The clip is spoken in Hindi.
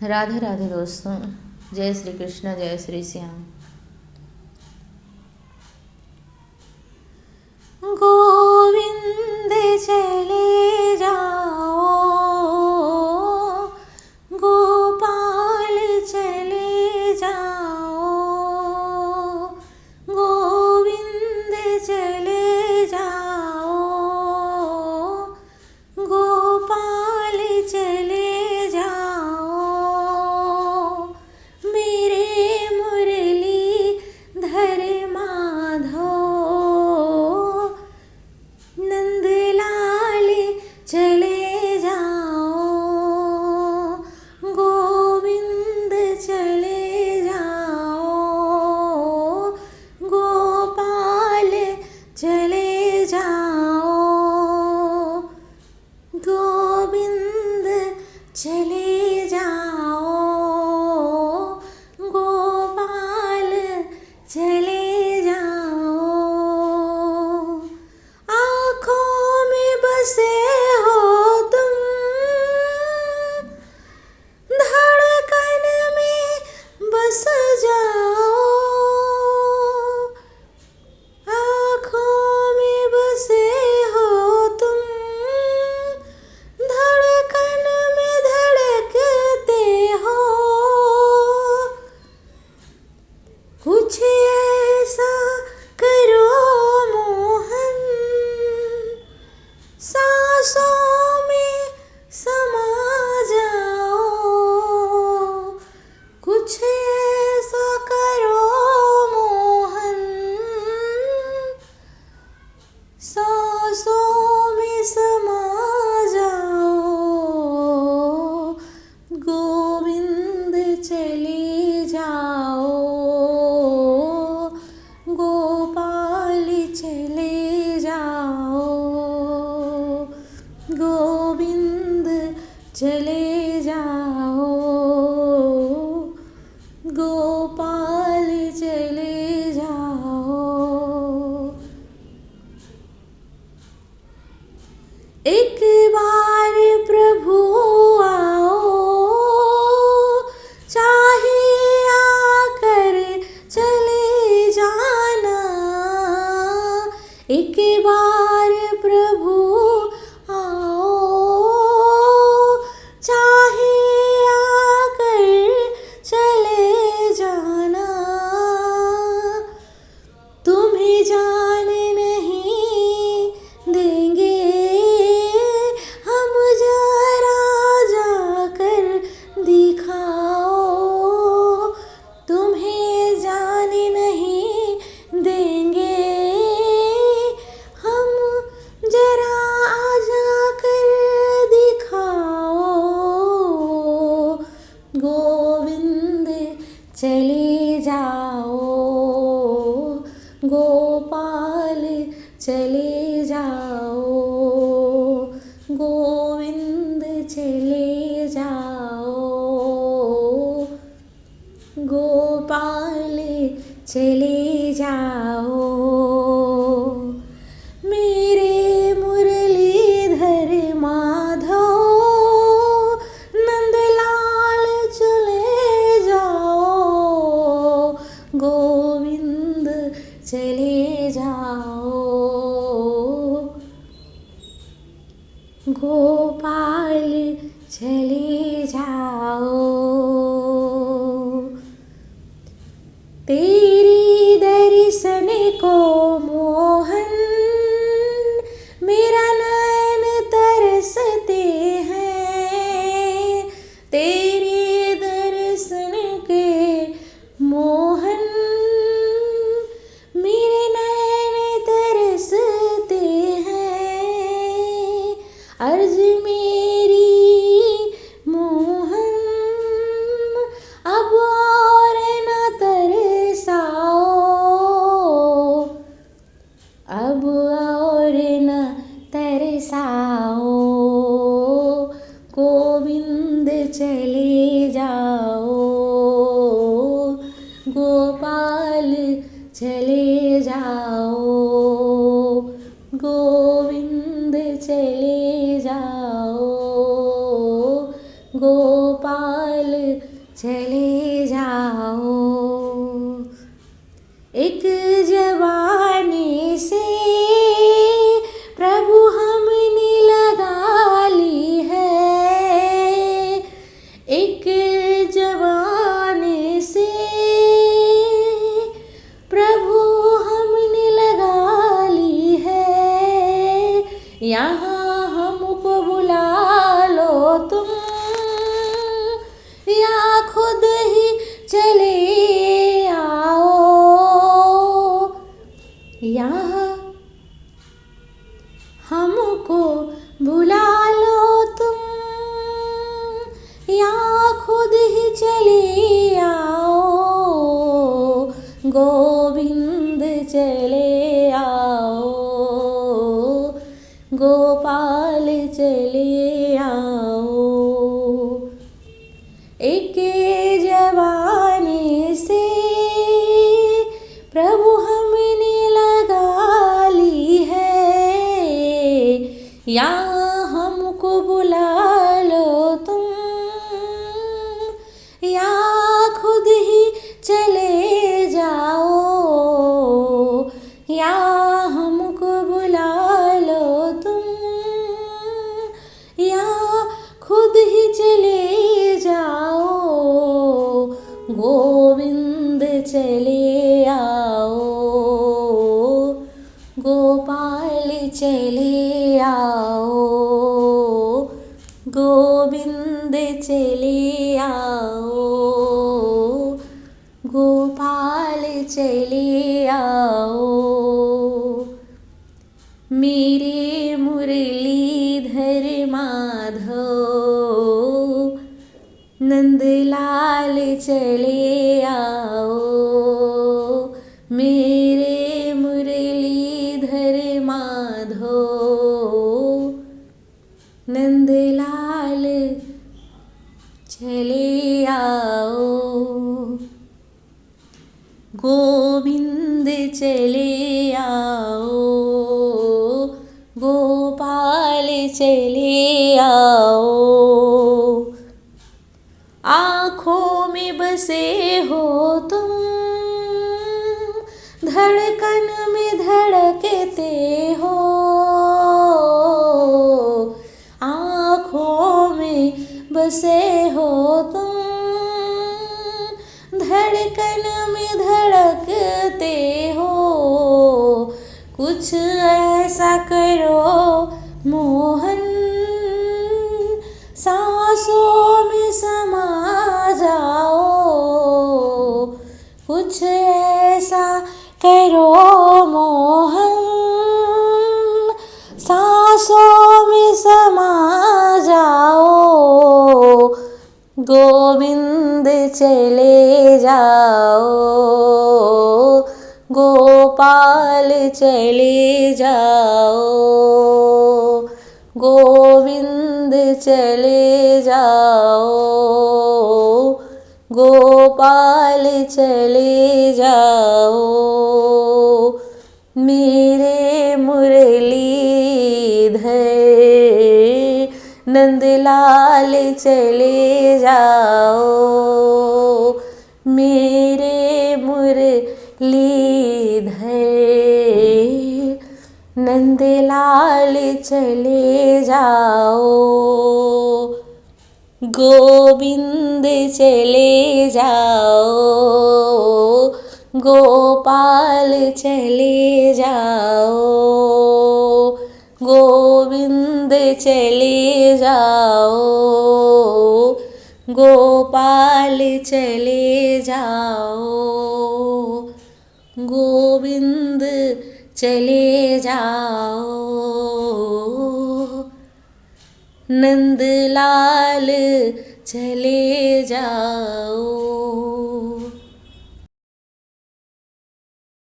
राधे राधे दोस्तों, जय श्री कृष्ण, जय श्री श्याम। गोविंद चले जाओ, गोपाल चले जाओ, गोविंद चले जाओ, गोपाल चले जाओ। मेरे मुरली धर माधो, नंदलाल चले जाओ, गोविंद चले जाओ, गोपाल चले जाओ, गोविंद चले जाओ, गोपाल चले जाओ। आँखों में बसे हो तुम, धड़कन में बस जाओ। आँखों में बसे हो तुम, धड़कन में धड़कते हो। कुछ ऐसा करो मोहन, सांसों में समा जाओ। कुछ ऐसा करो मोहन, सांसों में समा जाओ। गोविंद चले जाओ, गोपाल चले जाओ, गोविंद चले जाओ, गोपाल चले जाओ। एक बार प्रभु आओ, चाहे आकर चले जाना। एक बार प्रभु आओ, चाहे आकर चले जाना। तुम्हें जाने नहीं देंगे हम, जरा जाकर दिखाओ। तुम्हें जाने नहीं देंगे हम, जरा जाकर दिखाओ। गोविंद चले जाओ, गोपाल चले जाओ, गोविंद चले जाओ, गोपाल चले जाओ। मेरे मुरलीधर माधो, नंदलाल चले जाओ, गोविंद चले जाओ, गोपाल चले जाओ। तेरी दर्शन को मोहन, मेरा नयन तरसते हैं। तेरे दर्शन के मोहन, मेरे नयन तरसते हैं। अर्ज मेरी मोहन, अब और न तरसाओ, अब और न तरसाओ। गोविंद चले जाओ, गोपाल चले जाओ, गोविंद चले जाओ, गोपाल चले जाओ। एक जवानी से प्रभु हमने लगा ली है, एक जवानी से प्रभु हमने लगा ली है। यहाँ हमको बुला लो तुम, या खुद ही चले आओ। यहाँ हमको बुला लो तुम, या खुद ही चले आओ। गोविंद चले आओ, गोपाल चले आओ। एक जवानी से प्रभु हमने लगा ली है, या हमको बुला लो तुम, या खुद ही चले जाओ। या हमको बुला लो तुम, या खुद ही चले जाओ। गोविंद चले आओ, गोपाल चले आओ। गोविंद चले आओ, गोपाल चले आओ। मेरे मुरलीधर माधव नंदलाल चले आओ। मेरे मुरलीधर माधव नंदलाल चले आओ। गोविंद चले आओ, गोपाल चले आओ। आँखों में बसे हो तुम, धड़कन में धड़कते हो। आँखों में बसे हो तुम, धड़कन में धड़कते हो। कुछ ऐसा करो मोहन, सांसों में समा जाओ। कुछ ऐसा करो मोहन, सांसों में समा जाओ। गोविंद चले जाओ, गोपाल चले जाओ। गोविंद चले जाओ, गोपाल चले जाओ। मेरे मुरलीधर नंदलाल चले जाओ। मेरे मुरलीधर नंदलाल चले जाओ। गोविंद चले जाओ, गोपाल चले जाओ। गोविंद चले जाओ, गोपाल चले जाओ। गोविंद चले जाओ, नंदलाल चले जाओ।